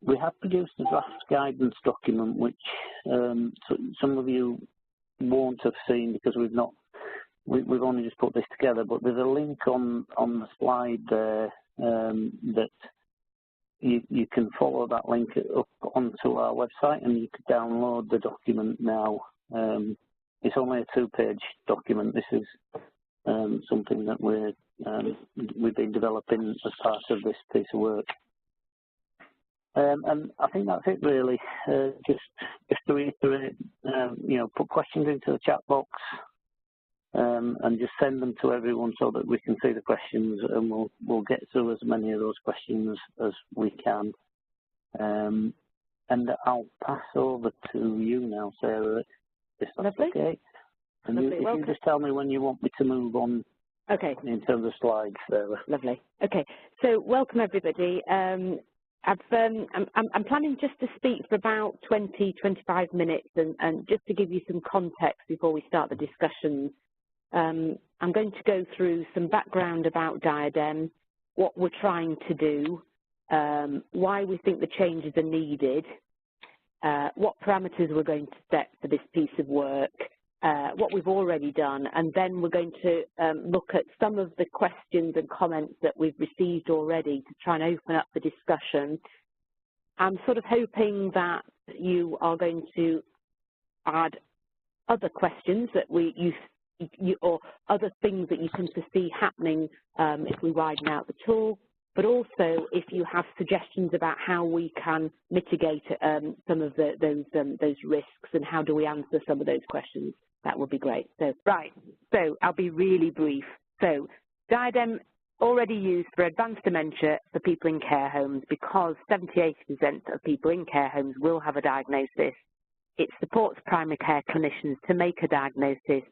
we have produced a draft guidance document, which some of you won't have seen because we've only just put this together. But there's a link on the slide there that you can follow that link up onto our website, and you can download the document now. It's only a 2-page document. This is something that we've been developing as part of this piece of work. And I think that's it really. Just to reiterate, put questions into the chat box and just send them to everyone so that we can see the questions, and we'll get through as many of those questions as we can. And I'll pass over to you now, Sarah. If that's okay. And if you just tell me when you want me to move on. Okay. In terms of slides, Sarah. Lovely. Okay. So welcome everybody. I'm planning just to speak for about 20-25 minutes, and just to give you some context before we start the discussions. I'm going to go through some background about DiADeM, what we're trying to do, why we think the changes are needed, what parameters we're going to set for this piece of work, what we've already done, and then we're going to look at some of the questions and comments that we've received already to try and open up the discussion. I'm sort of hoping that you are going to add other questions that or other things that you can foresee happening if we widen out the tool, but also if you have suggestions about how we can mitigate some of those risks and how do we answer some of those questions, that would be great. So, right, so I'll be really brief. So, DiADeM already used for advanced dementia for people in care homes because 70–80% of people in care homes will have a diagnosis. It supports primary care clinicians to make a diagnosis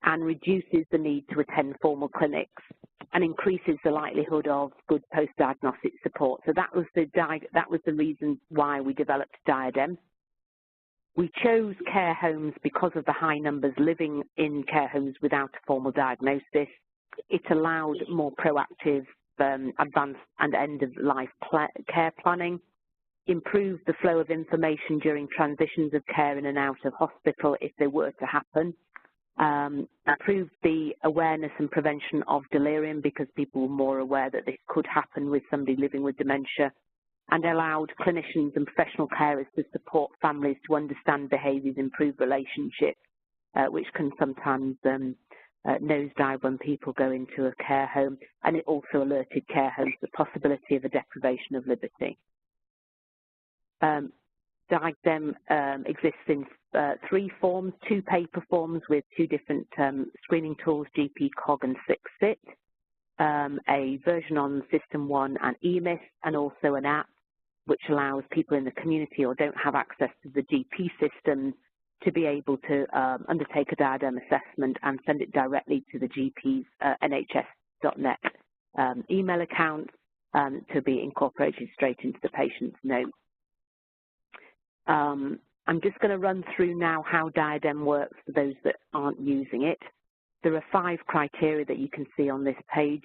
and reduces the need to attend formal clinics and increases the likelihood of good post-diagnostic support. So that was the reason why we developed DiADeM. We chose care homes because of the high numbers living in care homes without a formal diagnosis. It allowed more proactive, advanced and end-of-life care planning, improved the flow of information during transitions of care in and out of hospital if they were to happen, improved the awareness and prevention of delirium because people were more aware that this could happen with somebody living with dementia, and allowed clinicians and professional carers to support families to understand behaviours, improve relationships, which can sometimes nosedive when people go into a care home, and it also alerted care homes the possibility of a deprivation of liberty. DiADeM exists in 3 forms, 2 paper forms with 2 different screening tools, GP, COG and 6-Sit, a version on System 1 and EMIS, and also an app which allows people in the community or don't have access to the GP system to be able to undertake a DiADeM assessment and send it directly to the GP's nhs.net email account to be incorporated straight into the patient's notes. I'm just going to run through now how DiADeM works for those that aren't using it. There are 5 criteria that you can see on this page.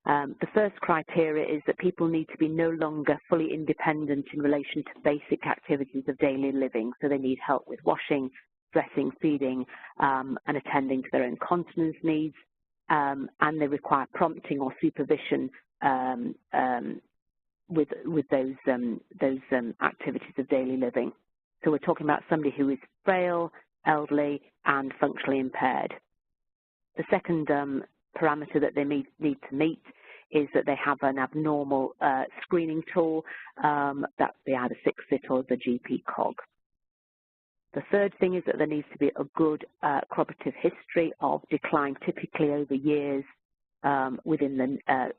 The first criteria is that people need to be no longer fully independent in relation to basic activities of daily living. So they need help with washing, dressing, feeding, and attending to their own continence needs. And they require prompting or supervision with those activities of daily living. So we're talking about somebody who is frail, elderly, and functionally impaired. The second parameter that they need to meet is that they have an abnormal screening tool, that's the either 6-Sit or the GP COG. The third thing is that there needs to be a good corroborative history of decline, typically over years, within the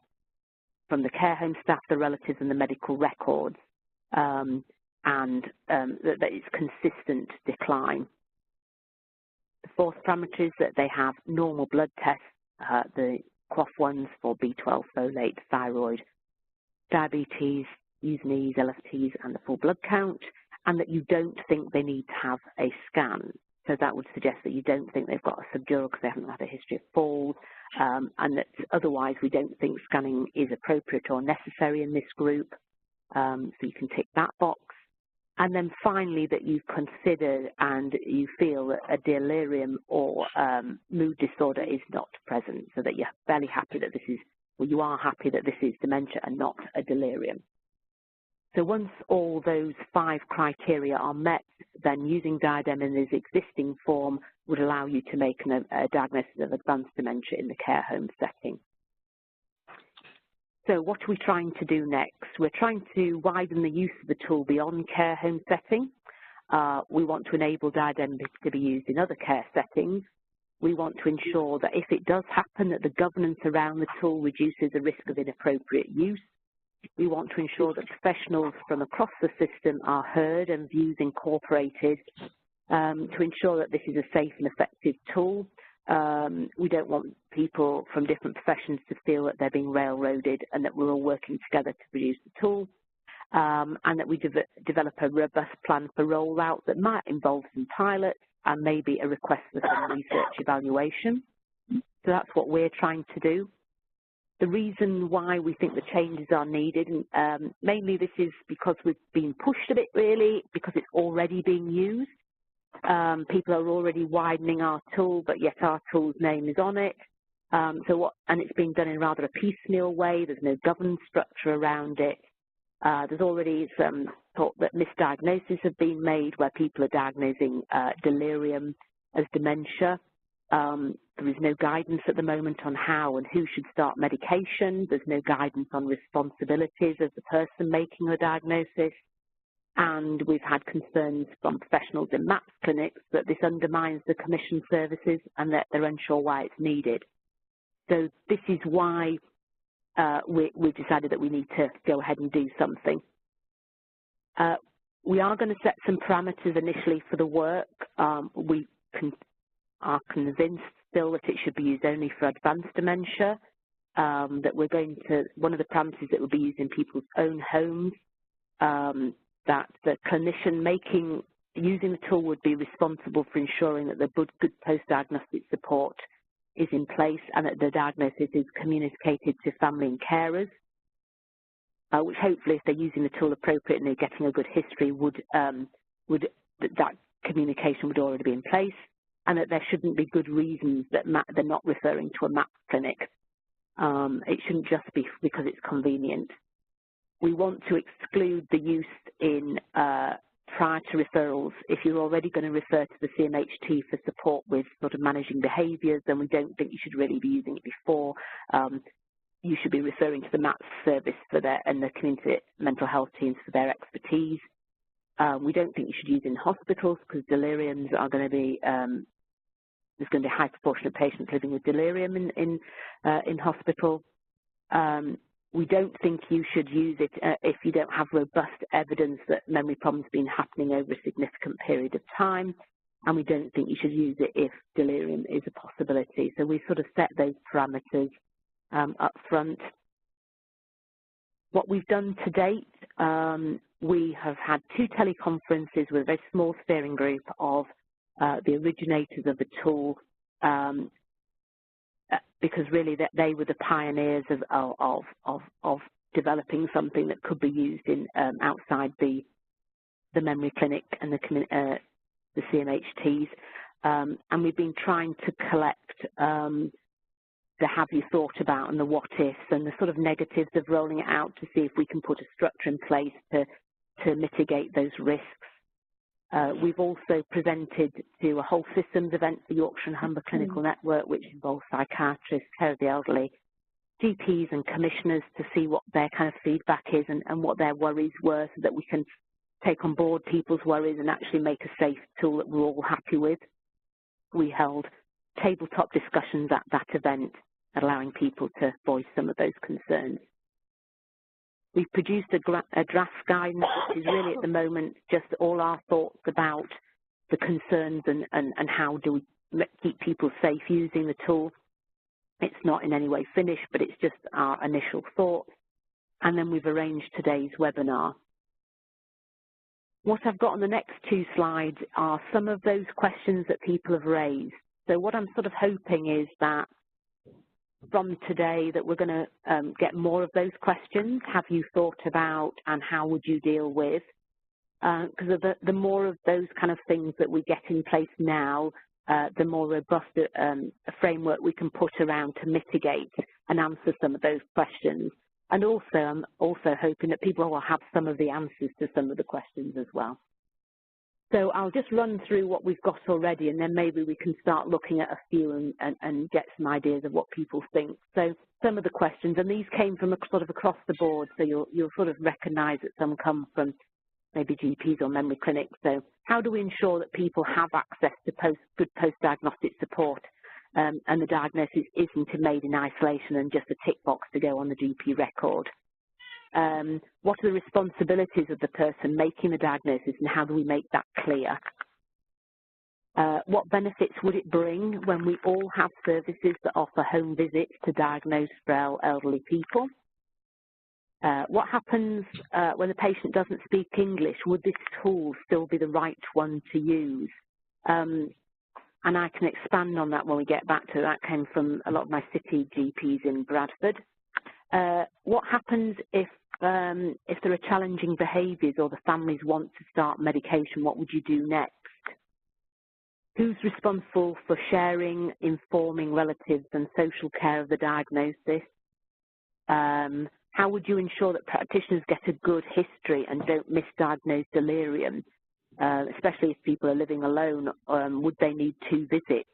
from the care home staff, the relatives, and the medical records, and that it's consistent decline. The fourth parameter is that they have normal blood tests, the QOF ones for B12, folate, thyroid, diabetes, USNEs, LFTs, and the full blood count, and that you don't think they need to have a scan. So that would suggest that you don't think they've got a subdural because they haven't had a history of falls, and that otherwise we don't think scanning is appropriate or necessary in this group. So you can tick that box. And then finally, that you've considered and you feel that a delirium or mood disorder is not present, so that you're fairly happy that this is, well, you are happy that this is dementia and not a delirium. So once all those 5 criteria are met, then using DiADeM in its existing form would allow you to make a diagnosis of advanced dementia in the care home setting. So what are we trying to do next? We're trying to widen the use of the tool beyond care home setting. We want to enable DiADeM to be used in other care settings. We want to ensure that if it does happen, that the governance around the tool reduces the risk of inappropriate use. We want to ensure that professionals from across the system are heard and views incorporated to ensure that this is a safe and effective tool. We don't want people from different professions to feel that they're being railroaded, and that we're all working together to produce the tool, and that we develop a robust plan for rollout that might involve some pilots and maybe a request for some research evaluation. So that's what we're trying to do. The reason why we think the changes are needed, mainly this is because we've been pushed a bit, really, because it's already being used. People are already widening our tool, but yet our tool's name is on it. And it's being done in rather a piecemeal way. There's no governance structure around it. There's already some thought that misdiagnoses have been made where people are diagnosing delirium as dementia. There is no guidance at the moment on how and who should start medication. There's no guidance on responsibilities of the person making the diagnosis. And we've had concerns from professionals in MAPS clinics that this undermines the commission services and that they're unsure why it's needed. So this is why we've decided that we need to go ahead and do something. We are going to set some parameters initially for the work. We are convinced still that it should be used only for advanced dementia, that we're going to, one of the parameters that will be used in people's own homes, that the clinician using the tool would be responsible for ensuring that the good post-diagnostic support is in place and that the diagnosis is communicated to family and carers, which hopefully if they're using the tool appropriately and they're getting a good history that communication would already be in place, and that there shouldn't be good reasons that they're not referring to a MAPS clinic. It shouldn't just be because it's convenient. We want to exclude the use in prior to referrals. If you're already going to refer to the CMHT for support with sort of managing behaviours, then we don't think you should really be using it before. You should be referring to the MAPS service for and the community mental health teams for their expertise. We don't think you should use it in hospitals because deliriums are going to be, there's going to be a high proportion of patients living with delirium in hospital. We don't think you should use it if you don't have robust evidence that memory problems have been happening over a significant period of time, and we don't think you should use it if delirium is a possibility. So we sort of set those parameters up front. What we've done to date, we have had 2 teleconferences with a very small steering group of the originators of the tool, because really they were the pioneers of developing something that could be used in outside the memory clinic and the CMHTs, and we've been trying to collect the have you thought about and the what ifs and the sort of negatives of rolling it out to see if we can put a structure in place to mitigate those risks. We've also presented to a whole systems event for Yorkshire and Humber Clinical Network, which involves psychiatrists, care of the elderly, GPs and commissioners to see what their kind of feedback is and what their worries were, so that we can take on board people's worries and actually make a safe tool that we're all happy with. We held tabletop discussions at that event, allowing people to voice some of those concerns. We've produced a draft guidance, which is really at the moment just all our thoughts about the concerns and how do we keep people safe using the tool. It's not in any way finished, but it's just our initial thoughts. And then we've arranged today's webinar. What I've got on the next 2 slides are some of those questions that people have raised. So what I'm sort of hoping is that from today that we're going to get more of those questions. Have you thought about, and how would you deal with? Because the more of those kind of things that we get in place now, the more robust a framework we can put around to mitigate and answer some of those questions. And also, I'm also hoping that people will have some of the answers to some of the questions as well. So I'll just run through what we've got already, and then maybe we can start looking at a few and get some ideas of what people think. So some of the questions, and these came from sort of across the board, so you'll sort of recognise that some come from maybe GPs or memory clinics. So how do we ensure that people have access to good post-diagnostic support and the diagnosis isn't made in isolation and just a tick box to go on the GP record? What are the responsibilities of the person making the diagnosis, and how do we make that clear? What benefits would it bring when we all have services that offer home visits to diagnosed frail elderly people? What happens when the patient doesn't speak English? Would this tool still be the right one to use? And I can expand on that when we get back to that. Came from a lot of my city GPs in Bradford. What happens if there are challenging behaviours or the families want to start medication? What would you do next? Who's responsible for sharing, informing relatives and social care of the diagnosis? How would you ensure that practitioners get a good history and don't misdiagnose delirium, especially if people are living alone? Would they need 2 visits?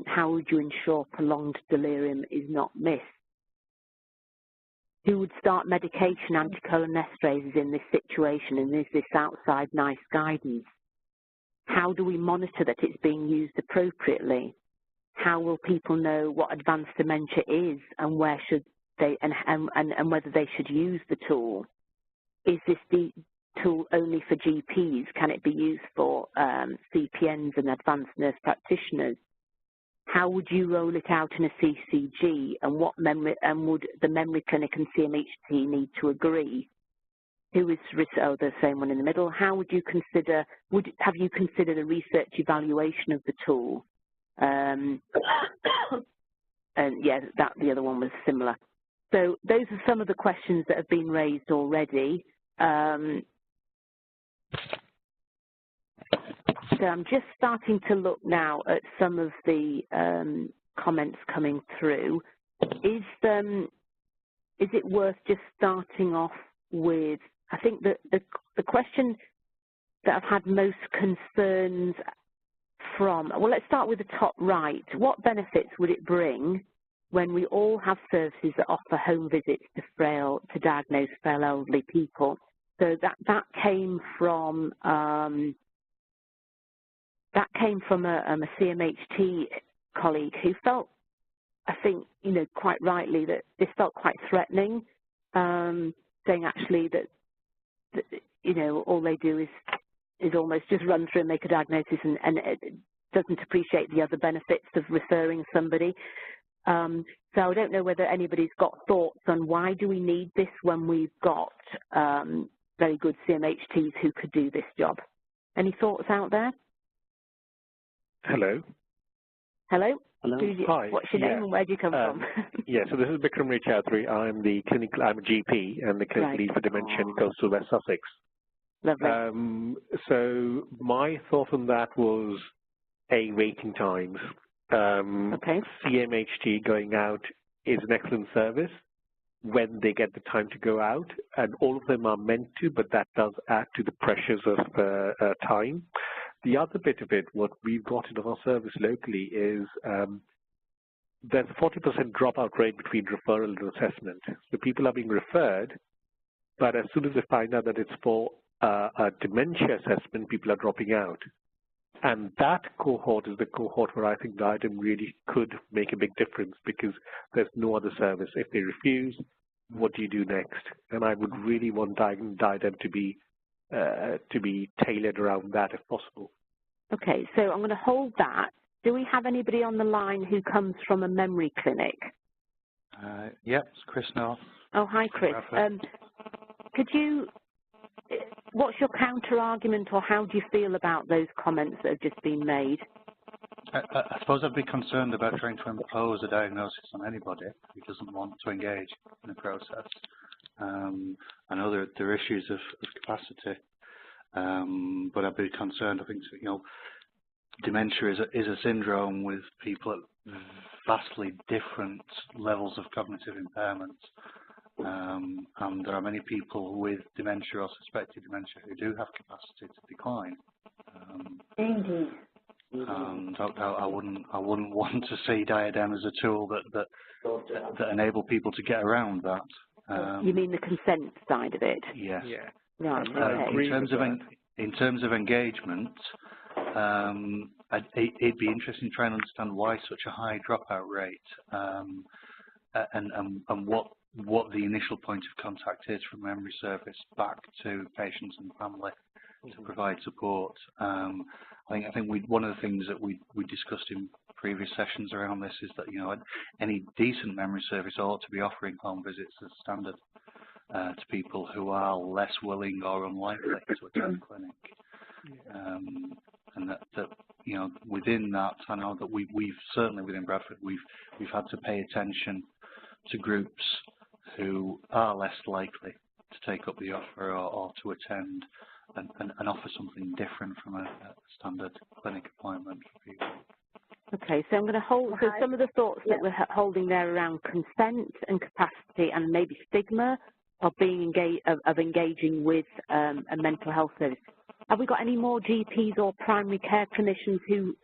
How would you ensure prolonged delirium is not missed? Who would start medication anticholinestrases in this situation, and is this outside NICE guidance? How do we monitor that it's being used appropriately? How will people know what advanced dementia is and where should they and whether they should use the tool? Is this the tool only for GPs? Can it be used for CPNs and advanced nurse practitioners? How would you roll it out in a CCG, and what memory would the memory clinic and CMHT need to agree? Who is the same one in the middle? How would you consider? Have you considered a research evaluation of the tool? And yeah, the other one was similar. So those are some of the questions that have been raised already. So I'm just starting to look now at some of the comments coming through. Is it worth just starting off with, I think that the question that I've had most concerns from, well, let's start with the top right. What benefits would it bring when we all have services that offer home visits to diagnosed frail elderly people? So that came from a CMHT colleague who felt, I think, quite rightly, that this felt quite threatening, saying actually that all they do is almost just run through and make a diagnosis and it doesn't appreciate the other benefits of referring somebody. So I don't know whether anybody's got thoughts on why do we need this when we've got very good CMHTs who could do this job. Any thoughts out there? Hello. Hello. Hello. Hi. What's your name and where do you come from? Yeah, so this is Bikram Chaudhary. I'm a GP and the clinical lead for dementia in coastal West Sussex. Lovely. So my thought on that was waiting times. Okay. CMHT going out is an excellent service when they get the time to go out, and all of them are meant to, but that does add to the pressures of time. The other bit of it, what we've got in our service locally is there's a 40% dropout rate between referral and assessment. So people are being referred, but as soon as they find out that it's for a dementia assessment, people are dropping out. And that cohort is the cohort where I think DiADeM really could make a big difference, because there's no other service. If they refuse, what do you do next? And I would really want DiADeM to be tailored around that if possible. Okay, so I'm going to hold that. Do we have anybody on the line who comes from a memory clinic? Yep, it's Chris now. Oh, hi, Chris. What's your counter argument, or how do you feel about those comments that have just been made? I suppose I'd be concerned about trying to impose a diagnosis on anybody who doesn't want to engage in the process. I know there are issues of capacity, but I'd be concerned. I think, you know, dementia is a syndrome with people at vastly different levels of cognitive impairment. And there are many people with dementia or suspected dementia who do have capacity to decline. Indeed. And I wouldn't want to see DiADeM as a tool that enable people to get around that. You mean the consent side of it? Yes. Yeah. Right. Okay. In terms of engagement, it'd be interesting to try and understand why such a high dropout rate, and what the initial point of contact is from memory service back to patients and family to provide support. I think one of the things that we discussed in previous sessions around this is that, you know, any decent memory service ought to be offering home visits as standard to people who are less willing or unlikely to attend clinic. And that you know, within that, I know that we've certainly within Bradford we've had to pay attention to groups who are less likely to take up the offer or to attend and offer something different from a standard clinic appointment for people. Okay, so I'm going to hold, so some of the thoughts that we're holding there around consent and capacity and maybe stigma of being engaging with a mental health service. Have we got any more GPs or primary care clinicians who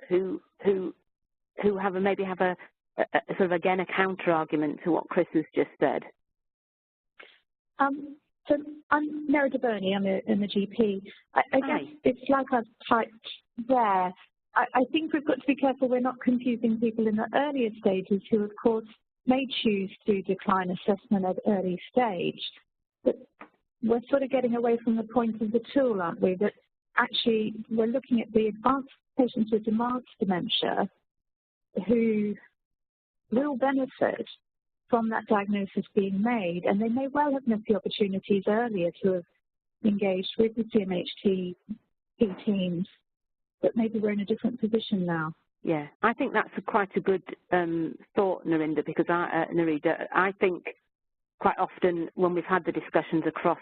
maybe have a sort of, again, a counter argument to what Chris has just said? So I'm Mary DeBurney, I'm a GP. I guess it's like I've typed there. I think we've got to be careful we're not confusing people in the earlier stages who, of course, may choose to decline assessment at early stage. But we're sort of getting away from the point of the tool, aren't we? That actually we're looking at the advanced patients with advanced dementia who will benefit from that diagnosis being made, and they may well have missed the opportunities earlier to have engaged with the CMHT teams, but maybe we're in a different position now. Yeah, I think that's quite a good thought, Narendra, because Narendra, I think quite often when we've had the discussions across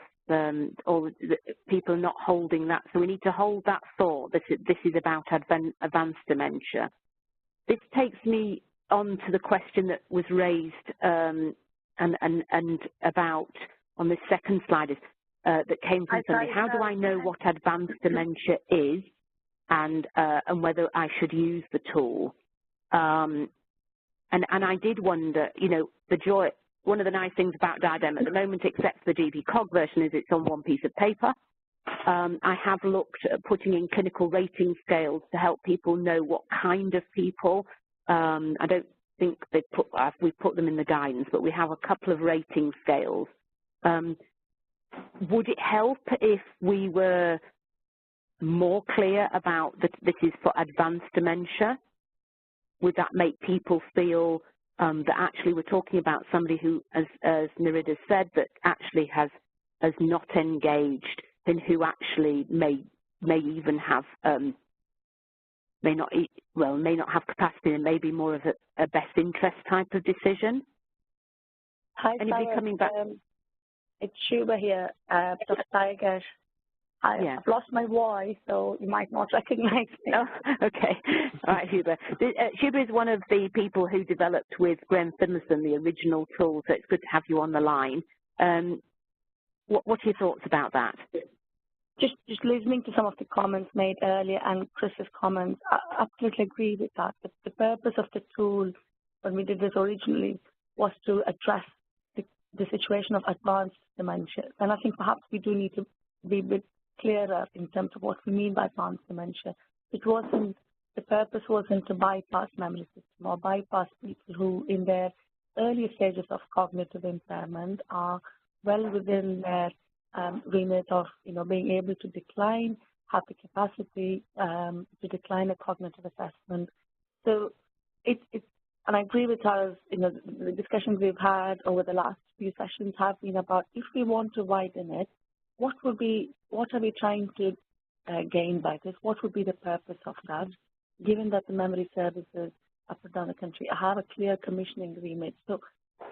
all the people are not holding that, so we need to hold that thought that this is about advanced dementia. This takes me on to the question that was raised and about on this second slide that came from somebody. How do I know what advanced dementia is and whether I should use the tool? And I did wonder, you know, one of the nice things about DiADeM at the moment, except for the GP Cog version, is it's on one piece of paper. I have looked at putting in clinical rating scales to help people know what kind of people. I don't think we've put them in the guidance, but we have a couple of rating scales. Would it help if we were more clear about that this is for advanced dementia? Would that make people feel that actually we're talking about somebody who, as Narendra said, that actually has not engaged and who actually may even have may not have capacity and may be more of a best interest type of decision? Hi, anybody Sarah, coming back? It's Shuba here, Dr. Tiger. I've lost my voice, so you might not recognize me. Oh, okay. All right, Shuba. Shuba is one of the people who developed with Graham Finlayson the original tool, so it's good to have you on the line. What are your thoughts about that? Just listening to some of the comments made earlier and Chris's comments, I absolutely agree with that. But the purpose of the tool when we did this originally was to address the situation of advanced dementia. And I think perhaps we do need to be a bit clearer in terms of what we mean by advanced dementia. The purpose wasn't to bypass memory system or bypass people who in their early stages of cognitive impairment are well within their remit of, you know, being able to decline, have the capacity to decline a cognitive assessment. So and I agree with us, you know, the discussions we've had over the last few sessions have been about if we want to widen it, what are we trying to gain by this? What would be the purpose of that? given that the memory services are put down the country, I have a clear commissioning remit. So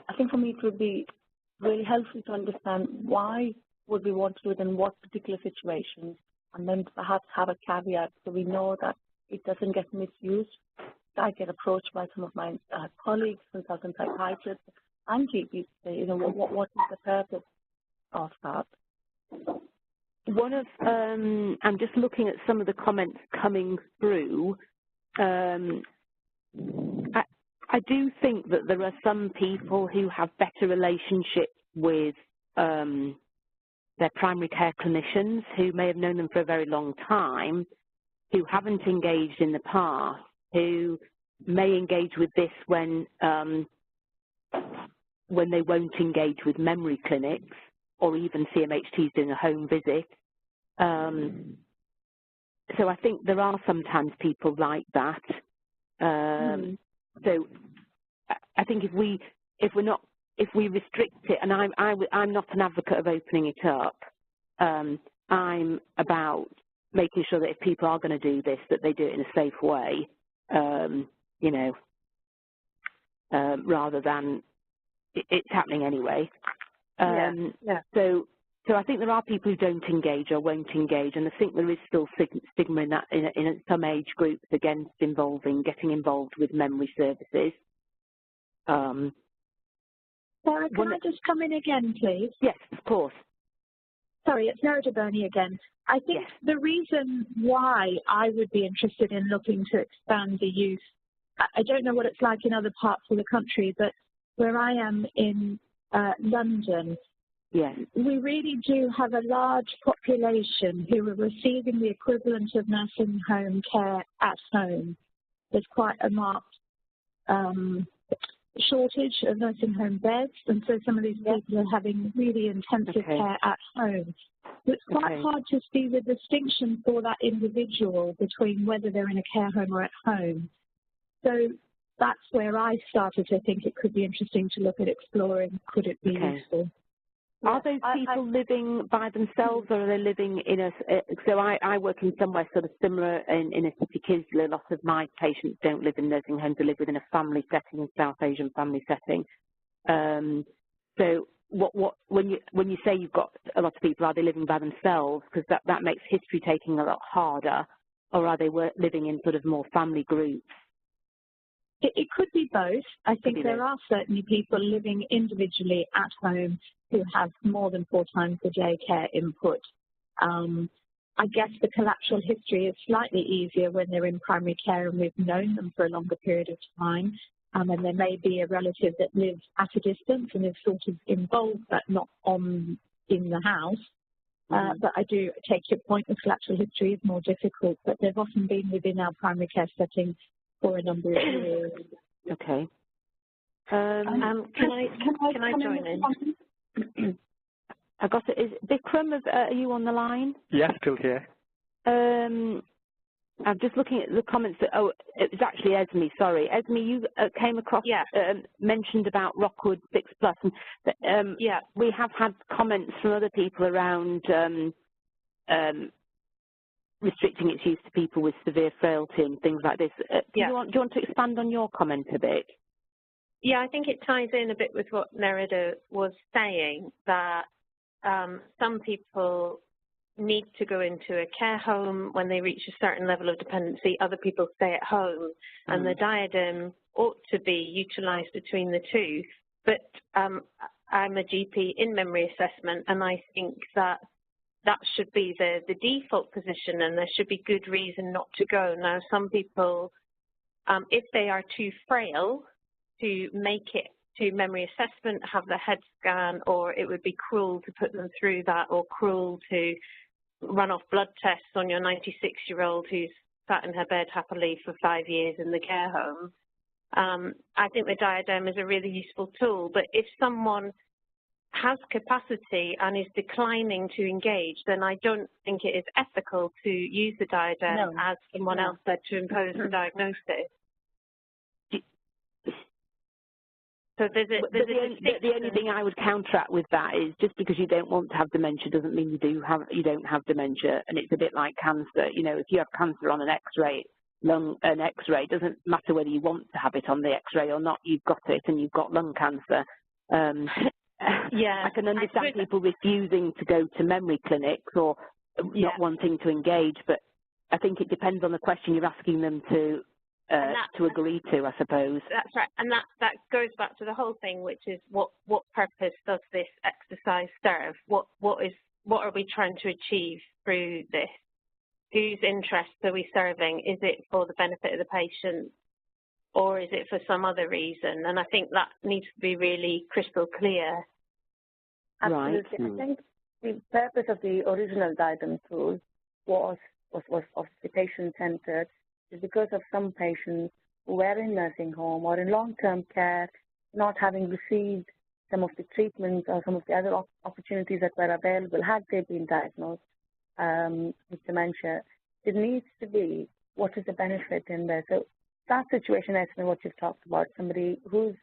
I think for me it would be really helpful to understand why would we want to do it in what particular situations, and then perhaps have a caveat so we know that it doesn't get misused. I get approached by some of my colleagues, consultant psychiatrists, and GPs say, what is the purpose of that? One of, I'm just looking at some of the comments coming through. I do think that there are some people who have better relationships with their primary care clinicians who may have known them for a very long time, who haven't engaged in the past, who may engage with this when they won't engage with memory clinics or even CMHTs doing a home visit. So I think there are sometimes people like that. So I think if we restrict it, and I'm not an advocate of opening it up. I'm about making sure that if people are going to do this, that they do it in a safe way. Rather than it's happening anyway. So I think there are people who don't engage or won't engage, and I think there is still stigma in that in some age groups against getting involved with memory services. Sarah, can I just come in again, please? Yes, of course. Sorry, it's Sarah DeBurney again. I think the reason why I would be interested in looking to expand the use, I don't know what it's like in other parts of the country, but where I am in London, we really do have a large population who are receiving the equivalent of nursing home care at home. There's quite a marked shortage of nursing home beds, and so some of these people are having really intensive care at home. So it's quite hard to see the distinction for that individual between whether they're in a care home or at home. So that's where I started to think it could be interesting to look at exploring, could it be useful. Are those people living by themselves, or are they living in a, so I work in somewhere sort of similar in a city, Kisley. A lot of my patients don't live in nursing homes, they live within a family setting, a South Asian family setting. So when you say you've got a lot of people, are they living by themselves? Because that makes history taking a lot harder, or are they living in sort of more family groups? It could be both. I think there are certainly people living individually at home who have more than 4 times a day care input. I guess the collateral history is slightly easier when they're in primary care and we've known them for a longer period of time. And there may be a relative that lives at a distance and is sort of involved but not in the house. But I do take your point, the collateral history is more difficult, but they've often been within our primary care setting for a number of years. Okay. Can I join in? I got it. Is Bikram, are you on the line? Yes, still here. I'm just looking at the comments. Oh, it was actually Esme. Sorry, Esme, you came across mentioned about Rockwood 6+, and we have had comments from other people around restricting its use to people with severe frailty and things like this. Do you want to expand on your comment a bit? Yeah, I think it ties in a bit with what Nerida was saying, that some people need to go into a care home when they reach a certain level of dependency. Other people stay at home, and the DiADeM ought to be utilised between the two. But I'm a GP in memory assessment, and I think that should be the default position, and there should be good reason not to go. Now, some people, if they are too frail to make it to memory assessment, have the head scan, or it would be cruel to put them through that, or cruel to run off blood tests on your 96-year-old who's sat in her bed happily for 5 years in the care home. I think the DiADeM is a really useful tool, but if someone has capacity and is declining to engage, then I don't think it is ethical to use the DiADeM as someone else said, to impose the diagnosis. So the only thing I would counteract with that is just because you don't want to have dementia doesn't mean you don't have dementia, and it's a bit like cancer. You know, if you have cancer on an X-ray, an X-ray. It doesn't matter whether you want to have it on the X-ray or not. You've got it, and you've got lung cancer. I can understand people refusing to go to memory clinics or not wanting to engage, but I think it depends on the question you're asking them to agree to, I suppose. That's right, and that goes back to the whole thing, which is what purpose does this exercise serve? What are we trying to achieve through this? Whose interests are we serving? Is it for the benefit of the patient, or is it for some other reason? And I think that needs to be really crystal clear. Absolutely. Right. I think the purpose of the original DiADeM tool was obviously patient-centered. Is because of some patients who were in nursing home or in long-term care, not having received some of the treatments or some of the other opportunities that were available had they been diagnosed with dementia. It needs to be what is the benefit in there. So that situation, as what you've talked about, somebody who's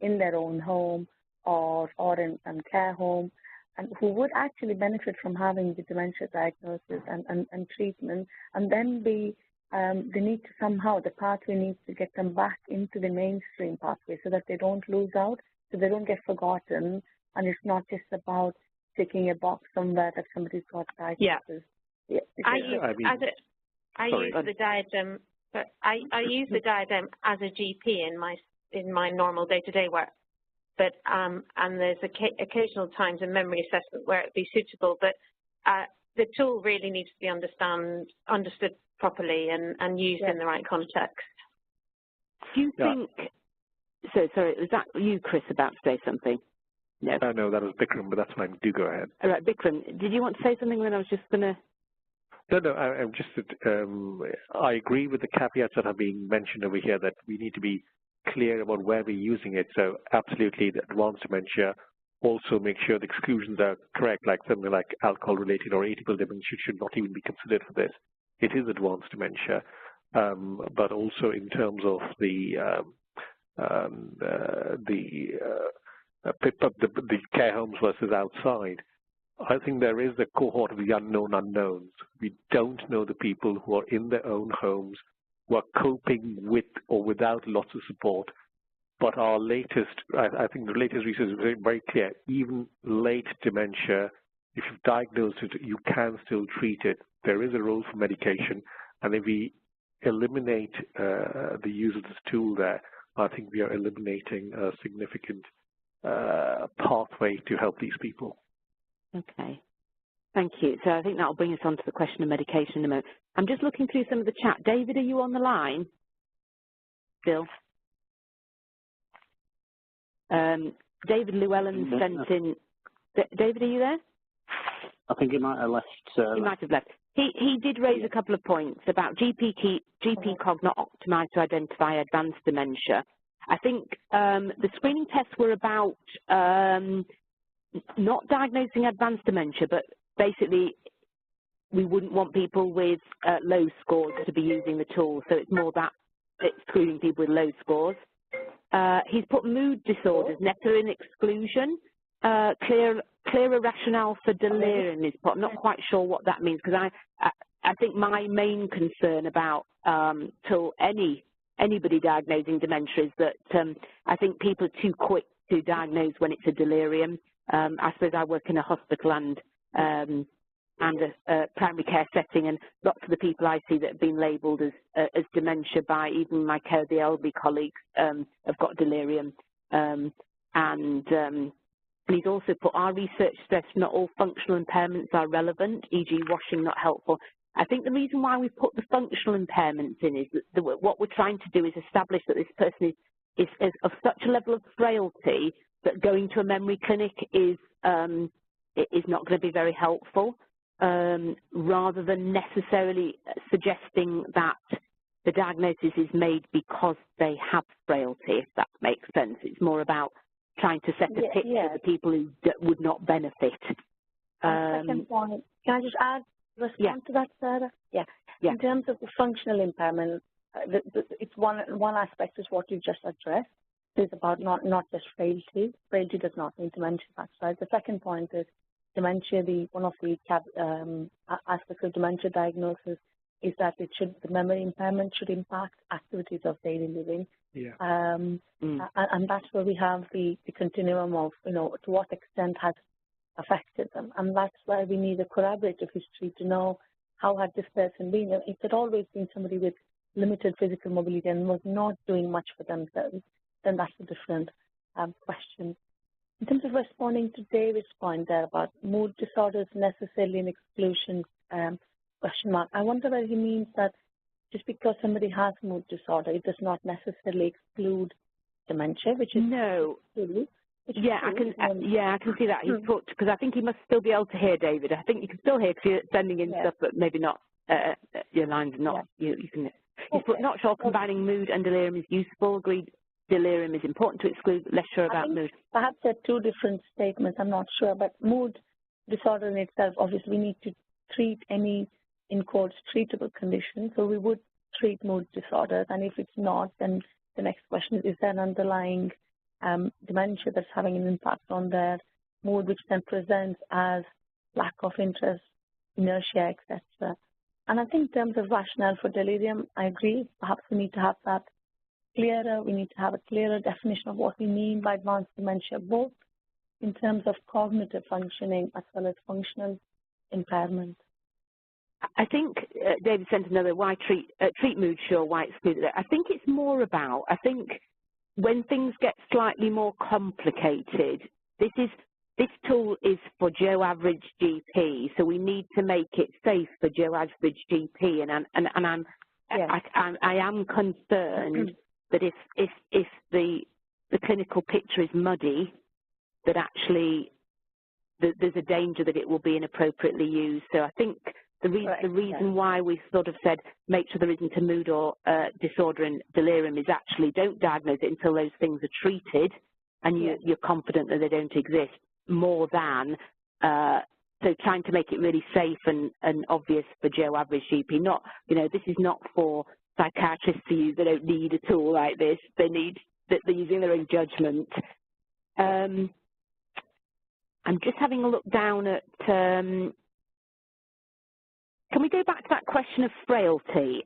in their own home or in care home, and who would actually benefit from having the dementia diagnosis and treatment, and then be they need to somehow, the pathway needs to get them back into the mainstream pathway so that they don't lose out, so they don't get forgotten, and it's not just about ticking a box somewhere that somebody's got diagnosis. Yeah. I use the DiADeM, but I use the DiADeM as a GP in my normal day-to-day work. But and there's occasional times in memory assessment where it'd be suitable, but the tool really needs to be understood properly and used in the right context. Do you think? So sorry, was that you, Chris, about to say something? No. No, that was Bikram, but that's fine. Do go ahead. All right, Bikram, did you want to say something when I was just going to? No, I'm just. I agree with the caveats that have been mentioned over here that we need to be clear about where we're using it. So absolutely, the advanced dementia. Also make sure the exclusions are correct, like something like alcohol-related or atypical dementia should not even be considered for this. It is advanced dementia, but also in terms of the care homes versus outside, I think there is a cohort of the unknown unknowns. We don't know the people who are in their own homes, who are coping with or without lots of support. But our latest, I think the latest research is very, very clear. Even late dementia, if you've diagnosed it, you can still treat it. There is a role for medication. And if we eliminate the use of this tool there, I think we are eliminating a significant pathway to help these people. Okay. Thank you. So I think that will bring us on to the question of medication in a moment. I'm just looking through some of the chat. David, are you on the line still? David Llewellyn sent in. David, are you there? I think he might have left. He might have left. He did raise a couple of points about GP cog not optimised to identify advanced dementia. I think the screening tests were about not diagnosing advanced dementia, but basically we wouldn't want people with low scores to be using the tool. So it's more that excluding people with low scores. He's put mood disorders, nectar exclusion, clearer rationale for delirium is put. I'm not quite sure what that means, because I think my main concern about anybody diagnosing dementia is that I think people are too quick to diagnose when it's a delirium. I suppose I work in a hospital and a primary care setting, and lots of the people I see that have been labelled as dementia by even my care of the elderly colleagues have got delirium. And he's also put, our research stressed not all functional impairments are relevant, e.g. washing not helpful. I think the reason why we put the functional impairments in is that what we're trying to do is establish that this person is of such a level of frailty that going to a memory clinic is not going to be very helpful. Rather than necessarily suggesting that the diagnosis is made because they have frailty, if that makes sense. It's more about trying to set a picture of the people who would not benefit. Second point, can I just respond to that, Sarah? Yeah. In terms of the functional impairment, it's one aspect is what you just addressed. It's about not just frailty. Frailty does not mean dementia, that's right. The second point is dementia, one of the aspects of dementia diagnosis is that the memory impairment should impact activities of daily living. Yeah. And that's where we have the continuum of, to what extent has affected them. And that's why we need a corroborative history to know how had this person been. If it had always been somebody with limited physical mobility and was not doing much for themselves, then that's a different question. In terms of responding to David's point there about mood disorders necessarily an exclusion question mark, I wonder whether he means that just because somebody has mood disorder, it does not necessarily exclude dementia, which is true. Yeah, I can see that. He's put, because I think he must still be able to hear, David. I think you can still hear because you're sending in stuff, but maybe not, your line's not, you can. He's put, not sure combining mood and delirium is useful. Agreed, delirium is important to exclude, less sure about mood. Perhaps they're two different statements, I'm not sure, but mood disorder in itself, obviously we need to treat any, in quotes, treatable condition. So we would treat mood disorders, and if it's not, then the next question is there an underlying dementia that's having an impact on their mood, which then presents as lack of interest, inertia, etc. And I think in terms of rationale for delirium, I agree. Perhaps we need to have that clearer. We need to have a clearer definition of what we mean by advanced dementia, both in terms of cognitive functioning as well as functional impairment. I think David sent another, why treat mood, sure, why exclude it. I think it's more about, I think when things get slightly more complicated, this tool is for Joe Average GP, so we need to make it safe for Joe Average GP, and I am concerned that if the clinical picture is muddy, that actually there's a danger that it will be inappropriately used. So I think the reason why we sort of said make sure there isn't a mood or disorder and delirium is actually don't diagnose it until those things are treated and you're confident that they don't exist, more than so trying to make it really safe and obvious for Joe Average GP. Not, this is not for psychiatrists to use. They don't need a tool like this. They're using their own judgment. I'm just having a look down at. Can we go back to that question of frailty?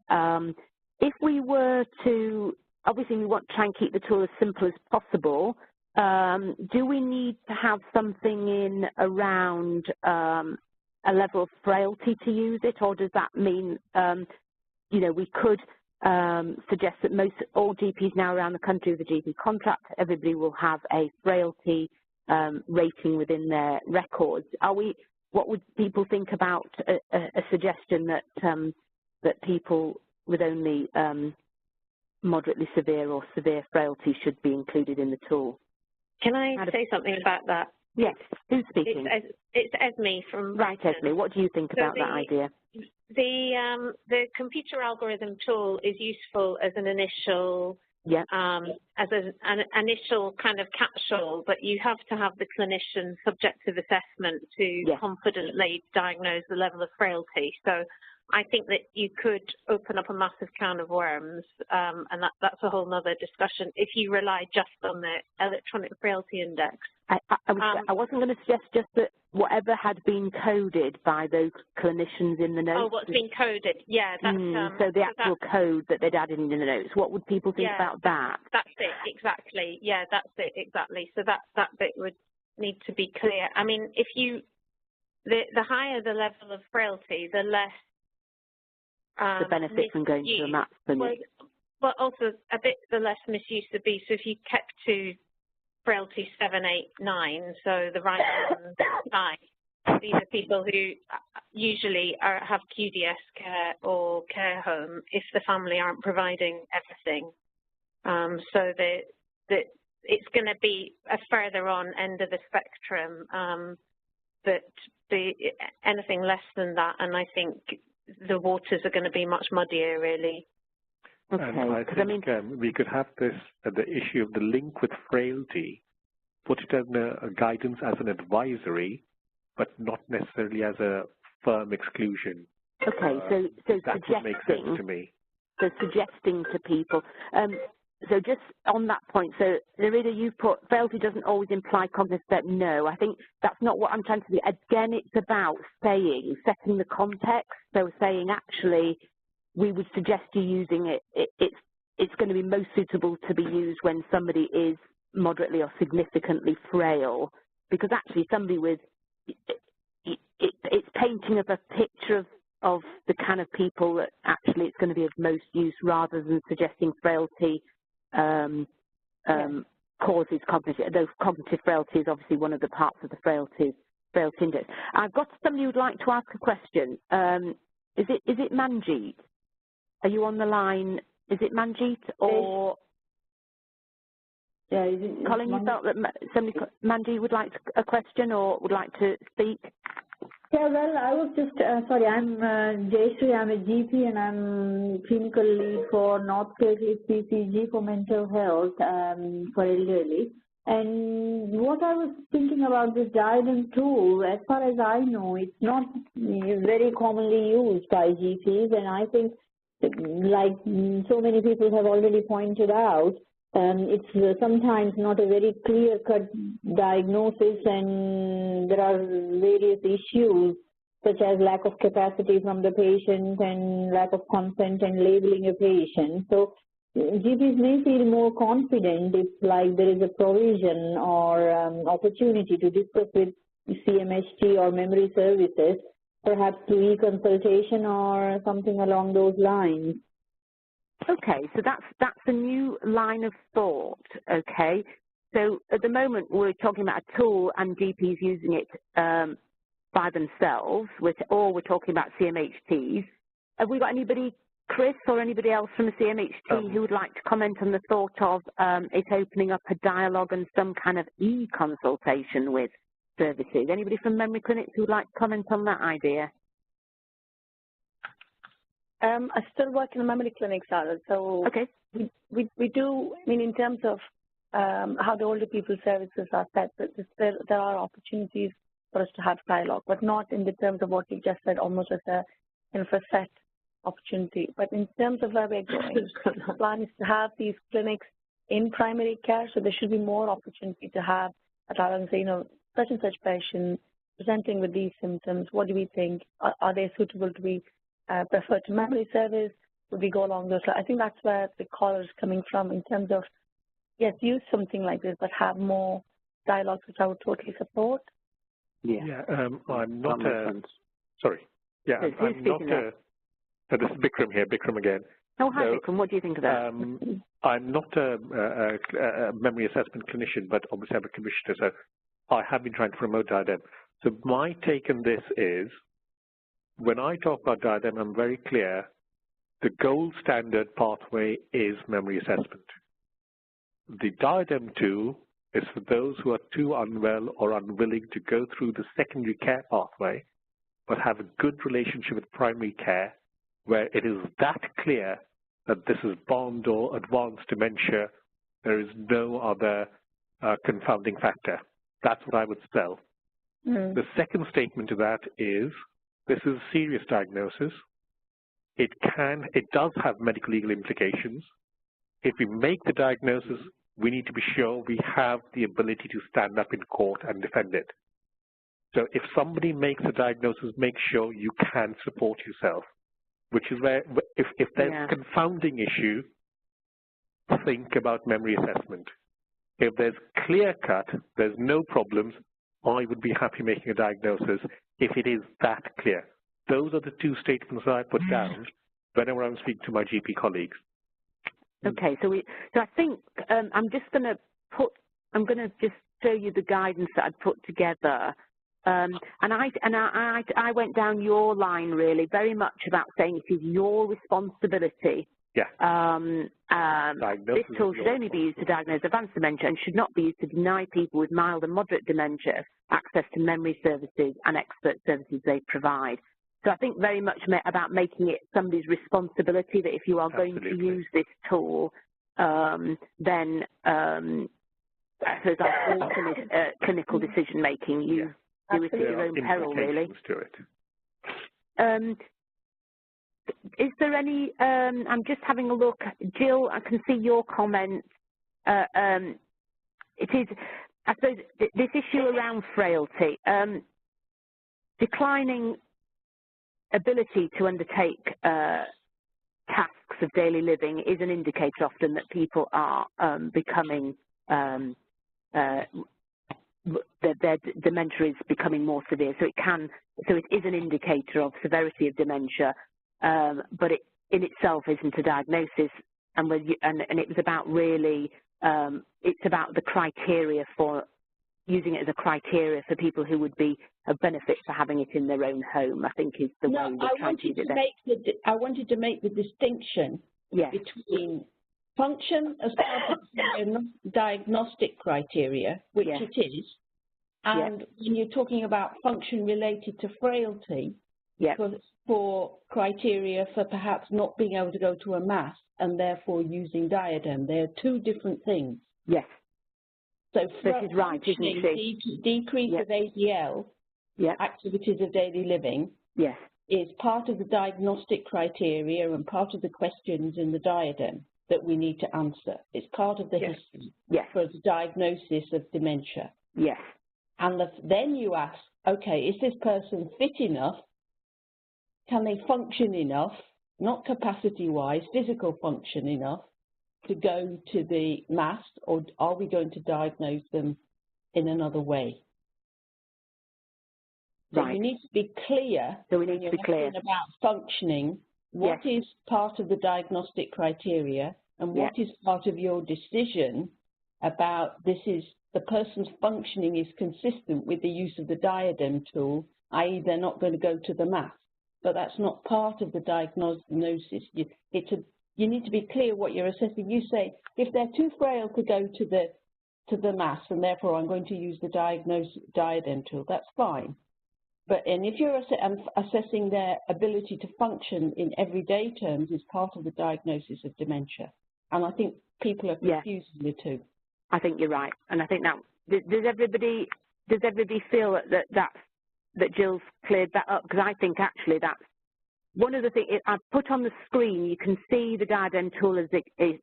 If we were to, obviously we want to try and keep the tool as simple as possible, do we need to have something in around a level of frailty to use it, or does that mean, we could suggest that all GPs now around the country with a GP contract, everybody will have a frailty rating within their records? What would people think about a suggestion that people with only moderately severe or severe frailty should be included in the tool? Can I say something about that? Yes. Who's speaking? It's Esme from. Right, Esme. What do you think about that idea? The computer algorithm tool is useful as an initial. As an initial kind of capsule, but you have to have the clinician's subjective assessment to confidently diagnose the level of frailty. So I think that you could open up a massive can of worms, and that's a whole other discussion if you rely just on the electronic frailty index. I wasn't going to suggest just that whatever had been coded by those clinicians in the notes. Oh, what's been coded? Yeah, that's so the actual code that they'd added in the notes. What would people think about that? That's it, exactly. Yeah, that's it, exactly. So that bit would need to be clear. I mean, if the higher the level of frailty, the less the benefit from going to a MAP clinic. Well, also a bit the less misuse would be. So if you kept to frailty 7, 8, 9, so the right hand side, these are people who usually have QDS care or care home if the family aren't providing everything. So that it's going to be a further on end of the spectrum, but anything less than that, and I think the waters are going to be much muddier, really. Okay. And I think we could have the issue of the link with frailty, put it as a guidance as an advisory, but not necessarily as a firm exclusion. Okay, so that would make sense to me. So suggesting to people. So just on that point, so Nerida, you put frailty doesn't always imply cognitive debt. No, I think that's not what I'm trying to do. Again, it's about setting the context. So saying actually, we would suggest you using it. It's going to be most suitable to be used when somebody is moderately or significantly frail, because actually somebody with it's painting of a picture of the kind of people that actually it's going to be of most use, rather than suggesting frailty causes cognitive. Though cognitive frailty is obviously one of the parts of the frailty index. I've got somebody who'd like to ask a question. Is it Manjeet? Are you on the line? Is it Manjeet or? Yeah, Colin, you felt that Manjeet would like a question or would like to speak? Yeah, well, I was just, sorry, I'm Jayashree, I'm a GP and I'm clinical lead for North Kirklees PCG for mental health for elderly. And what I was thinking about this DiADeM tool, as far as I know, it's not very commonly used by GPs, and I think, like so many people have already pointed out, it's sometimes not a very clear-cut diagnosis, and there are various issues such as lack of capacity from the patient and lack of consent and labeling a patient. So GPs may feel more confident if like there is a provision or opportunity to discuss with CMHT or memory services, perhaps through e-consultation or something along those lines. Okay, so that's a new line of thought, okay? So at the moment we're talking about a tool and GPs using it by themselves, or we're talking about CMHTs. Have we got anybody, Chris or anybody else from the CMHT who would like to comment on the thought of it opening up a dialogue and some kind of e-consultation with services? Anybody from memory clinics who would like to comment on that idea? I still work in a memory clinic, Sarah, so okay. we do, I mean, in terms of how the older people services are set, there are opportunities for us to have dialogue, but not in the terms of what you just said, almost as a kind of a set opportunity. But in terms of where we're going, the plan is to have these clinics in primary care, so there should be more opportunity to have a dialogue and say, you know, such and such patient presenting with these symptoms, what do we think? Are they suitable to be preferred to memory service? Would we go along those lines? I think that's where the caller is coming from in terms of, yes, use something like this, but have more dialogues, which I would totally support. Yeah, I'm not sorry. Yeah, I'm not this is Bikram here, Bikram again. Oh, hi, so, Bikram. What do you think of that? I'm not a memory assessment clinician, but obviously I'm a commissioner, so I have been trying to promote DiADeM. So my take on this is, when I talk about DiADeM, I'm very clear. The gold standard pathway is memory assessment. The DiADeM tool is for those who are too unwell or unwilling to go through the secondary care pathway, but have a good relationship with primary care, where it is that clear that this is bond or advanced dementia. There is no other confounding factor. That's what I would sell. The second statement to that is, this is a serious diagnosis. It does have medical legal implications. If we make the diagnosis, we need to be sure we have the ability to stand up in court and defend it. So if somebody makes a diagnosis, make sure you can support yourself, which is where, if there's a confounding issue, think about memory assessment. If there's clear cut, there's no problems, I would be happy making a diagnosis if it is that clear. Those are the two statements I put down whenever I'm speaking to my GP colleagues. Okay, so I think I'm going to just show you the guidance that I'd put together. And I went down your line, really, very much about saying it is your responsibility. Yeah. This tool should only be used to diagnose advanced dementia and should not be used to deny people with mild and moderate dementia access to memory services and expert services they provide. So I think very much about making it somebody's responsibility that if you are going to use this tool, then so that's ultimate clinical decision making. You do it at your own peril, really. Is there any, I'm just having a look, Jill, I can see your comments. It is, I suppose, this issue around frailty, declining ability to undertake risks of daily living is an indicator often that people are becoming, their dementia is becoming more severe. So it is an indicator of severity of dementia, but it in itself isn't a diagnosis. And it was about really, it's about the criteria for using it as a criteria for people who would be of benefit for having it in their own home, I think is the way we're trying to use it there. I wanted to make the distinction between function as part of the diagnostic criteria, which it is, and when you're talking about function related to frailty, for criteria for perhaps not being able to go to a mass and therefore using DiADeM. They're two different things. Yes. So this is right, isn't it? Decrease of ADL, activities of daily living, is part of the diagnostic criteria and part of the questions in the DiADeM that we need to answer. It's part of the history for the diagnosis of dementia. Yes. And then you ask, okay, is this person fit enough? Can they function enough, not capacity-wise, physical function enough, to go to the mass, or are we going to diagnose them in another way? So you need to be clear. So we need to be clear about functioning. What is part of the diagnostic criteria, and what is part of your decision about the person's functioning is consistent with the use of the DiADeM tool, i.e. they're not going to go to the mass. But that's not part of the diagnosis. You need to be clear what you're assessing. You say, if they're too frail to go to the mass, and therefore I'm going to use the DiADeM tool, that's fine. And if you're assessing their ability to function in everyday terms is part of the diagnosis of dementia. And I think people are confusing the two. I think you're right. And I think that, does everybody feel that Jill's cleared that up? Because I think actually that's one of the things I've put on the screen. You can see the DiADeM tool is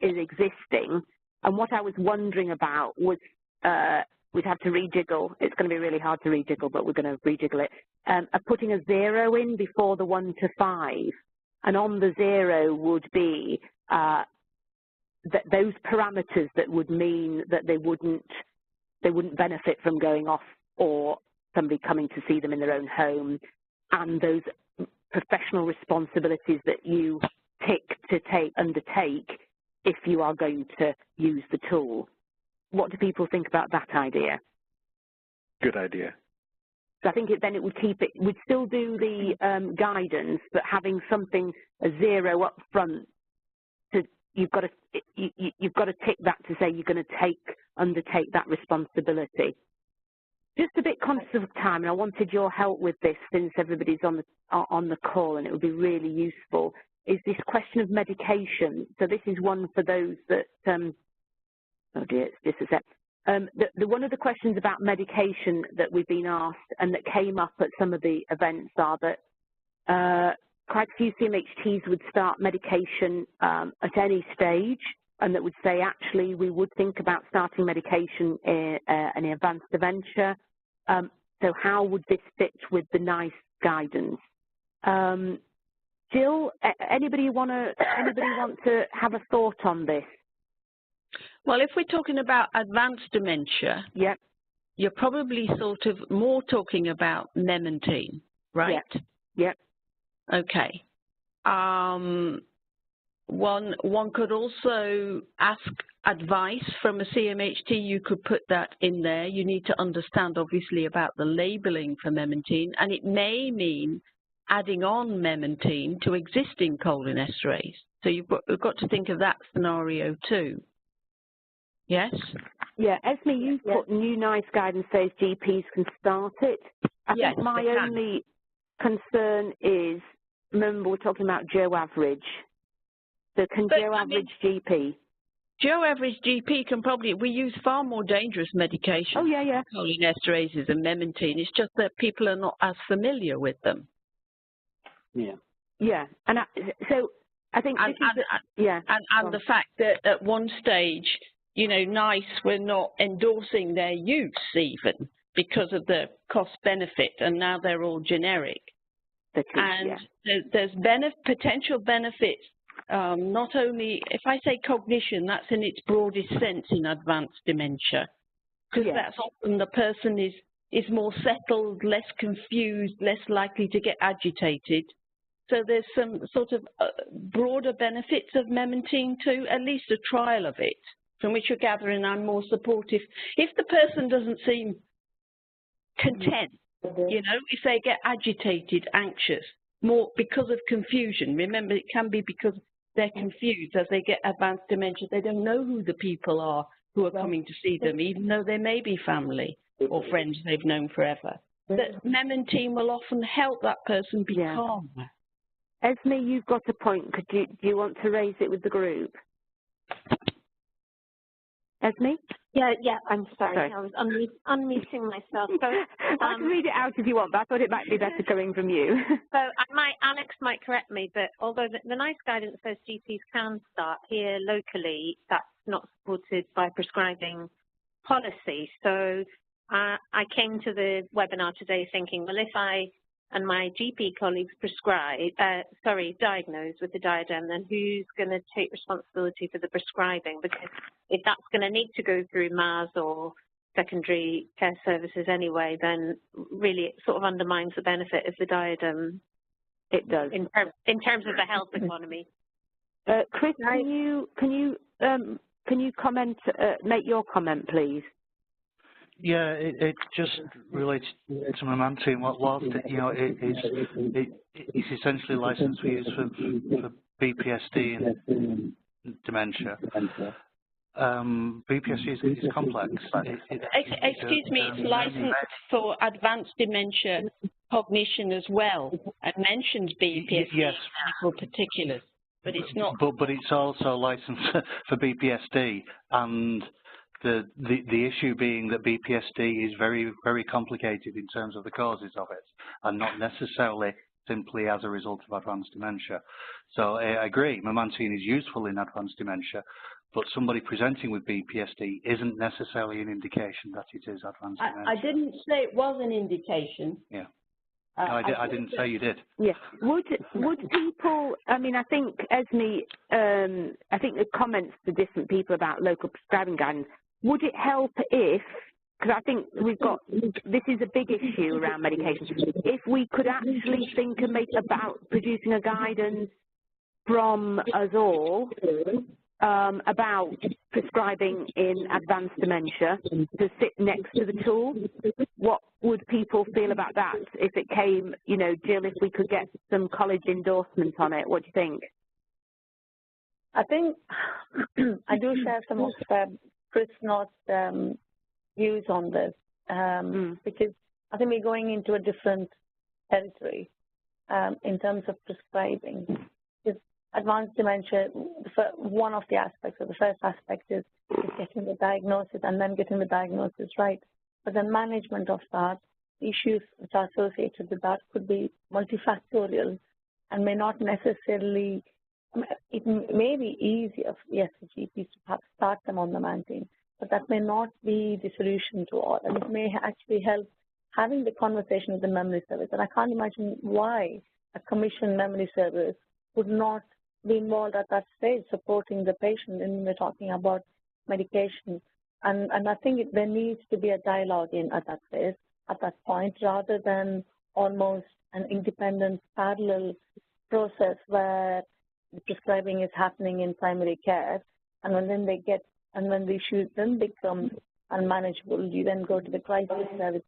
existing, and what I was wondering about was we'd have to rejiggle. It's going to be really hard to rejiggle, but we're going to rejiggle it. Putting a 0 in before the 1 to 5, and on the 0 would be those parameters that would mean that they wouldn't benefit from going off or somebody coming to see them in their own home, and those professional responsibilities that you undertake if you are going to use the tool. What do people think about that idea? Good idea. So I think then it would we'd still do the guidance, but having something, a 0 up front, you've got to tick that to say you're going to undertake that responsibility. Just a bit conscious of time, and I wanted your help with this since everybody's on the call, and it would be really useful, is this question of medication. So this is one for those that, oh dear, it's just a sec. One of the questions about medication that we've been asked and that came up at some of the events are that quite a few CMHTs would start medication at any stage, and that would say, actually, we would think about starting medication in advanced dementia. So how would this fit with the NICE guidance? Jill, anybody want to have a thought on this? Well, if we're talking about advanced dementia, you're probably sort of more talking about memantine, right? Yep. Okay. One could also ask advice from a CMHT. You could put that in there. You need to understand, obviously, about the labeling for memantine, and it may mean adding on memantine to existing cholinesterase. So you've got to think of that scenario too. Yes? Yeah, Esme, you put new NICE guidance says GPs can start it. I think my only concern is, remember we're talking about Joe Average. So can Joe Average GP? Joe Average GP can probably, we use far more dangerous medications. Oh, yeah. Cholinesterases and memantine. It's just that people are not as familiar with them. Yeah. And so I think this is and the fact that at one stage, you know, NICE were not endorsing their use even because of the cost benefit, and now they're all generic. There's potential benefits not only, if I say cognition, that's in its broadest sense in advanced dementia, because that's often the person is more settled, less confused, less likely to get agitated. So there's some sort of broader benefits of memantine too, at least a trial of it, from which you're gathering I'm more supportive. If the person doesn't seem content, you know, if they get agitated, anxious, more because of confusion. Remember, it can be because they're confused as they get advanced dementia. They don't know who the people are who are coming to see them, even though they may be family or friends they've known forever. That memantine will often help that person be calmer. Esme, you've got a point. Do you want to raise it with the group? Esme? Yeah, I'm sorry. I was unmuting myself. So, I can read it out if you want, but I thought it might be better coming from you. So Alex might correct me, but although the NICE guidance says GPs can start here locally, that's not supported by prescribing policy. So I came to the webinar today thinking, well, if I and my GP colleagues diagnose with the DiADeM, then who's going to take responsibility for the prescribing? Because if that's going to need to go through MAS or secondary care services anyway, then really it sort of undermines the benefit of the DiADeM. It does. In terms of the health economy. Chris, can you comment? Make your comment, please. Yeah, it just relates to memantine. Whilst you know it's essentially licensed for use for BPSD and dementia. BPSD is complex. Excuse me, it's licensed for advanced dementia cognition as well, and mentions BPSD yes. for particulars, but it's not. But it's also licensed for BPSD, and the issue being that BPSD is very, very complicated in terms of the causes of it, and not necessarily simply as a result of advanced dementia. So I agree, memantine is useful in advanced dementia, but somebody presenting with BPSD isn't necessarily an indication that it is advanced dementia. I didn't say it was an indication. Yeah. No, I didn't say you did. Yeah. Would people? I mean, I think Esme. I think the comments to different people about local prescribing guidance. Would it help if? Because I think this is a big issue around medication. If we could actually think and make about producing a guidance from us all about prescribing in advanced dementia to sit next to the tool, what would people feel about that if it came, you know, Jill, if we could get some college endorsement on it? What do you think? I think I do share some of Chris North's views on this because I think we're going into a different territory in terms of prescribing. Because advanced dementia, one of the aspects, or the first aspect is getting the diagnosis and then getting the diagnosis right. But the management of that, issues which are associated with that could be multifactorial and may not necessarily. It may be easier, yes, for GPs to perhaps start them on the memantine, but that may not be the solution to all. And it may actually help having the conversation with the memory service. And I can't imagine why a commissioned memory service would not be involved at that stage, supporting the patient when we're talking about medication. And I think there needs to be a dialogue at that phase, at that point, rather than almost an independent parallel process where the prescribing is happening in primary care, and when the issue then becomes unmanageable, you then go to the crisis service.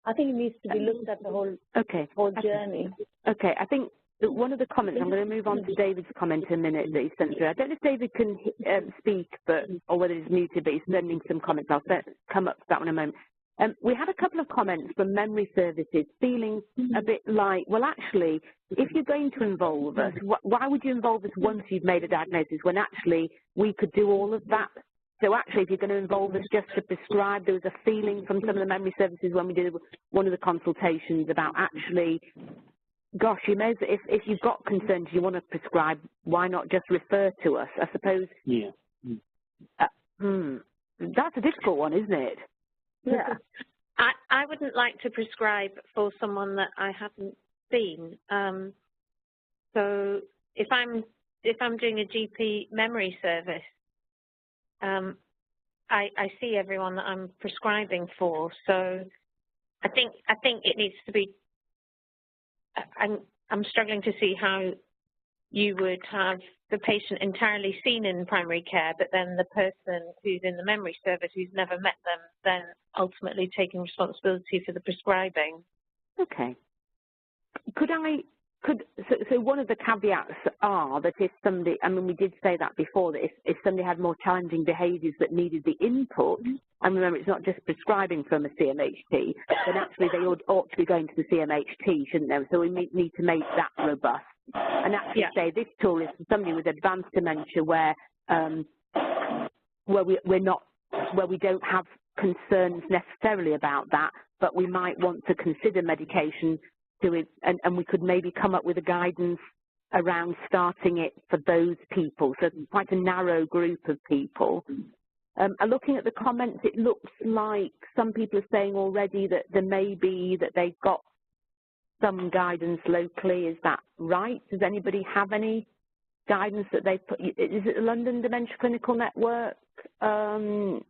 I think it needs to be looked at the whole journey. Okay, I think one of the comments, I'm going to move on to David's comment in a minute that he sent through. I don't know if David can speak, or whether he's muted, but he's sending some comments. I'll come up to that one in a moment. We had a couple of comments from memory services feeling a bit like, well, actually, if you're going to involve us, why would you involve us once you've made a diagnosis when actually we could do all of that? So actually, if you're going to involve us just to prescribe, there was a feeling from some of the memory services when we did one of the consultations about actually, gosh, you may, if you've got concerns you want to prescribe, why not just refer to us? I suppose. Yeah. That's a difficult one, isn't it? Yeah. I wouldn't like to prescribe for someone that I haven't seen. So if I'm if I'm doing a GP memory service, I see everyone that I'm prescribing for. So I think it needs to be. I'm struggling to see how you would have the patient entirely seen in primary care, but then the person who's in the memory service who's never met them then ultimately taking responsibility for the prescribing. Okay. So one of the caveats are that if somebody, I mean, we did say that before, that if somebody had more challenging behaviours that needed the input, and remember it's not just prescribing from a CMHT, then actually they ought to be going to the CMHT, shouldn't they? So we need to make that robust. And actually say this tool is for somebody with advanced dementia where we don't have concerns necessarily about that, but we might want to consider medication to it, and we could maybe come up with a guidance around starting it for those people. So it's quite a narrow group of people. Looking at the comments, it looks like some people are saying already that there may be that they've got some guidance locally. Is that right? Does anybody have any guidance that they've put? Is it the London Dementia Clinical Network around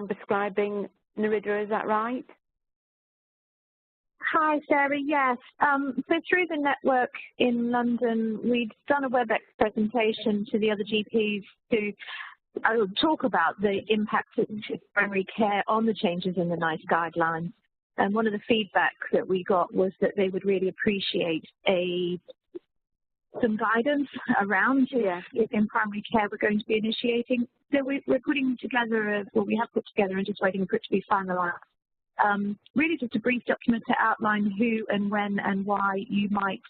prescribing Narida? Is that right? Hi, Sarah. Yes. So through the network in London, we'd done a WebEx presentation to the other GPs to talk about the impact of primary care on the changes in the NICE guidelines. And one of the feedback that we got was that they would really appreciate some guidance around if in primary care we're going to be initiating. So we're putting together, we have put together and just waiting for it to be finalised. Really just a brief document to outline who and when and why you might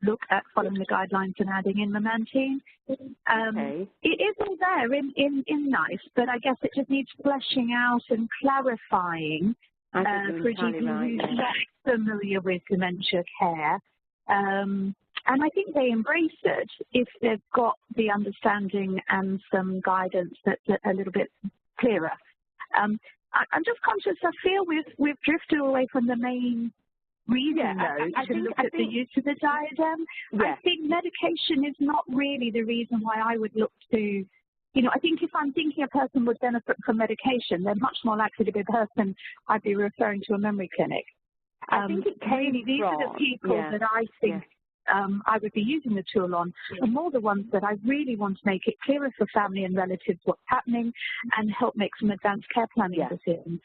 look at following the guidelines and adding in memantine. It is all there in NICE, but I guess it just needs fleshing out and clarifying for a GP who's not familiar with dementia care. And I think they embrace it if they've got the understanding and some guidance that's a little bit clearer. I'm just conscious, I feel we've drifted away from the main reason, to look at the use of the DiADeM. I think medication is not really the reason why I would look to, I think if I'm thinking a person would benefit from medication, they're much more likely to be a person I'd be referring to a memory clinic. I think it came really, these are the people that I think I would be using the tool on, and more the ones that I really want to make it clearer for family and relatives what's happening and help make some advanced care planning decisions.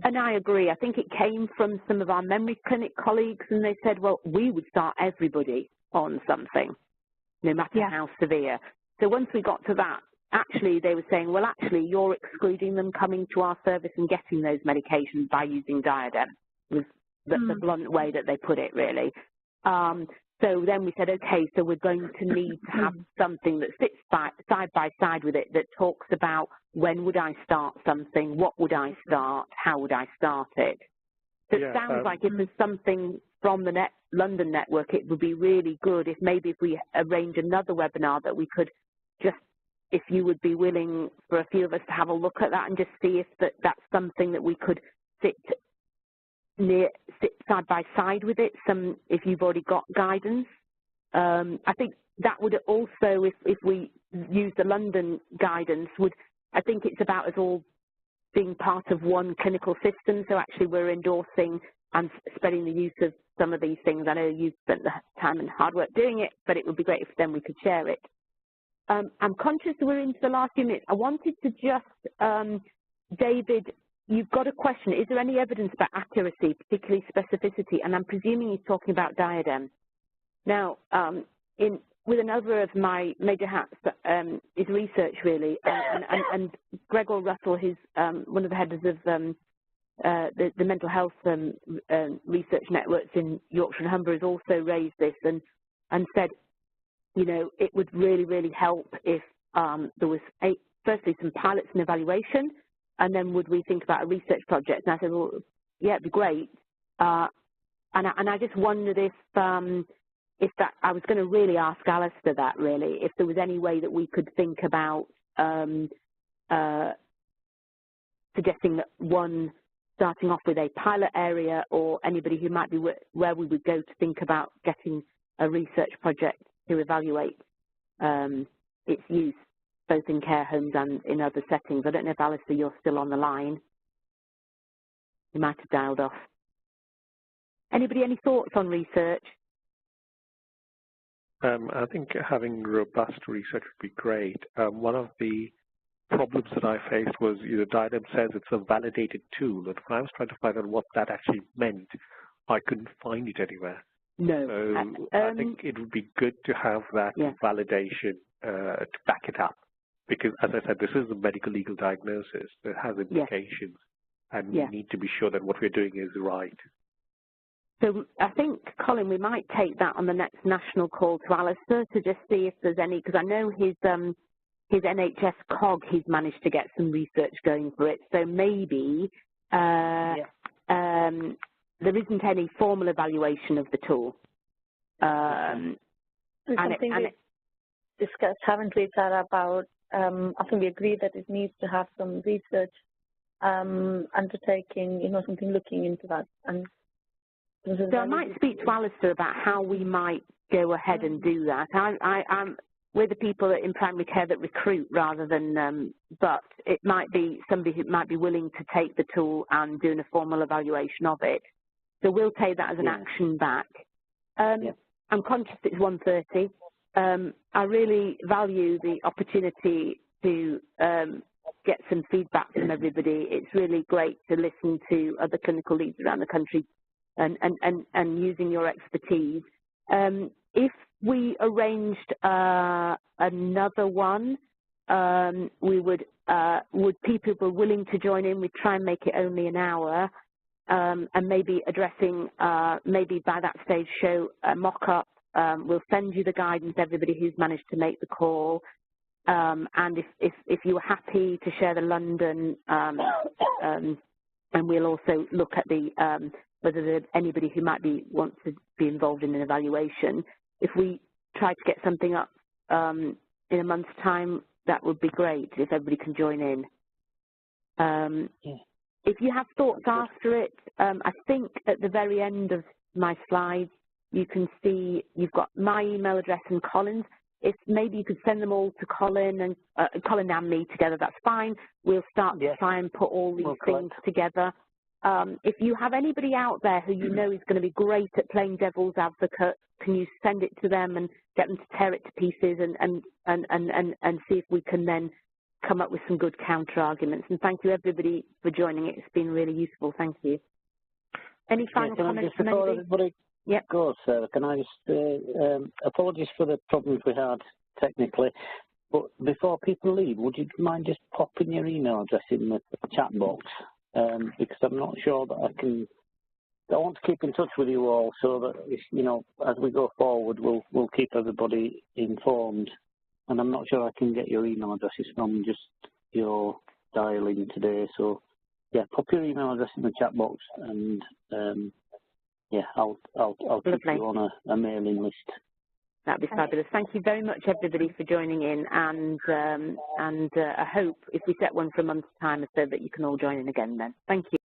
And I agree. I think it came from some of our memory clinic colleagues, and they said, well, we would start everybody on something, no matter how severe. So once we got to that, actually they were saying, well, actually you're excluding them coming to our service and getting those medications by using DiADeM, was the blunt way that they put it, really. So then we said, okay, so we're going to need to have something that sits side by side with it, that talks about when would I start something, what would I start, how would I start it. So it sounds like if there's something from the London network, it would be really good if maybe if we arrange another webinar that we could just, if you would be willing for a few of us to have a look at that and just see if that's something that we could sit side by side with it, if you've already got guidance. I think that would also, if we use the London guidance, I think it's about us all being part of one clinical system, so actually we're endorsing and spreading the use of some of these things. I know you've spent the time and hard work doing it, but it would be great if then we could share it. I'm conscious that we're into the last few minutes. I wanted to just, David, you've got a question. Is there any evidence about accuracy, particularly specificity? And I'm presuming he's talking about DiADeM. Now, with another of my major hats is research, really, and Gregor Russell, who's one of the heads of the mental health research networks in Yorkshire and Humber, has also raised this and said, it would really, really help if there was, firstly, some pilots and evaluation, and then would we think about a research project? And I said, well, yeah, it'd be great. And I just wondered if that, I was going to really ask Alistair that, really, if there was any way that we could think about suggesting that one, starting off with a pilot area, or anybody who might be where we would go to think about getting a research project to evaluate its use, both in care homes and in other settings. I don't know if, Alistair, you're still on the line. You might have dialed off. Anybody, any thoughts on research? I think having robust research would be great. One of the problems that I faced was, DiADeM says it's a validated tool, and when I was trying to find out what that actually meant, I couldn't find it anywhere. No. So I think it would be good to have that validation to back it up, because, as I said, this is a medical legal diagnosis that has implications, and we need to be sure that what we're doing is right. So I think, Colin, we might take that on the next national call to Alistair to just see if there's any, because I know his NHS COG, he's managed to get some research going for it. So maybe there isn't any formal evaluation of the tool. Something we discussed, haven't we, Sarah, about, I think we agree that it needs to have some research undertaking, something looking into that. And so I might speak to Alistair about how we might go ahead and do that. We're the people in primary care that recruit rather than, but it might be somebody who might be willing to take the tool and doing a formal evaluation of it. So we'll take that as an action back. I'm conscious it's 1:30. I really value the opportunity to get some feedback from everybody. It's really great to listen to other clinical leads around the country and using your expertise. If we arranged another one, we would people be willing to join in? We'd try and make it only an hour, and maybe addressing, maybe by that stage show a mock-up. We'll send you the guidance, everybody who's managed to make the call. And if you were happy to share the London, and we'll also look at the whether there's anybody who might want to be involved in an evaluation. If we try to get something up in a month's time, that would be great if everybody can join in. If you have thoughts after it, I think at the very end of my slides, you can see you've got my email address and Colin's. If maybe you could send them all to Colin and me together, that's fine. We'll start to try and put all these things together. If you have anybody out there who you know is going to be great at playing devil's advocate, can you send it to them and get them to tear it to pieces and see if we can then come up with some good counter arguments. And thank you everybody for joining it. It's been really useful. Thank you. Any final comments from anybody? Of course, Sarah. Can I just apologies for the problems we had technically, but before people leave, would you mind just popping your email address in the chat box? Because I'm not sure that I want to keep in touch with you all so that, as we go forward, we'll keep everybody informed. And I'm not sure I can get your email addresses from just your dialing today. So, yeah, pop your email address in the chat box, and I'll keep you on a mailing list. That'd be fabulous. Thank you very much, everybody, for joining in, and I hope if we set one for a month's time, so that you can all join in again then. Thank you.